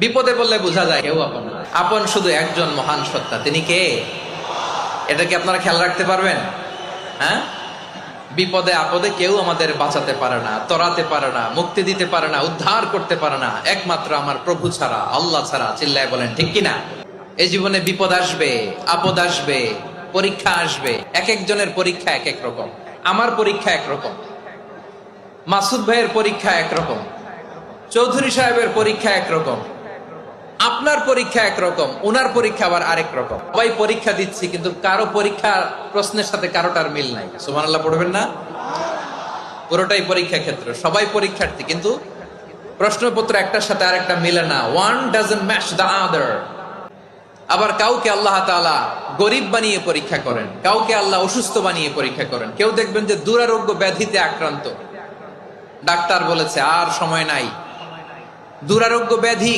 বিপদে বললে বোঝা যায় কেউ আপন না। আপন শুধু একজন মহান সত্তা, তিনি কে? এটা কি আপনারা খেয়াল রাখতে পারবেন? হ্যাঁ, বিপদে আপদে কেউ আমাদের বাঁচাতে পারে না, তরাতে পারে না, মুক্তি দিতে পারে না, উদ্ধার করতে পারে না, একমাত্র আমার প্রভু ছাড়া, আল্লাহ ছাড়া। চিল্লায় বলেন ঠিক কিনা? এই জীবনে বিপদ আসবে, আপদ আসবে, পরীক্ষা আসবে। এক একজনের পরীক্ষা এক এক রকম। আমার পরীক্ষা একরকম, মাসুদ ভাইয়ের পরীক্ষা একরকম, চৌধুরী সাহেবের পরীক্ষা একরকম, আপনার পরীক্ষা একরকম, উনার পরীক্ষা আবার আরেক রকম। সবাই পরীক্ষা দিচ্ছি, কিন্তু কারো পরীক্ষা প্রশ্নের সাথে কারোটার মিল নাই। সুবহানাল্লাহ পড়বেন না? পুরোটাই পরীক্ষা ক্ষেত্র, সবাই পরীক্ষার্থী, কিন্তু প্রশ্নপত্র একটার সাথে আরেকটা মিলে না। One doesn't match the other. আবার কাউকে আল্লাহ তাআলা গরিব বানিয়ে পরীক্ষা করেন, কাউকে আল্লাহ অসুস্থ বানিয়ে পরীক্ষা করেন। কেউ দেখবেন যে দুরারোগ্য ব্যাধিতে আক্রান্ত, ডাক্তার বলেছে আর সময় নাই, দুরারোগ্য ব্যাধি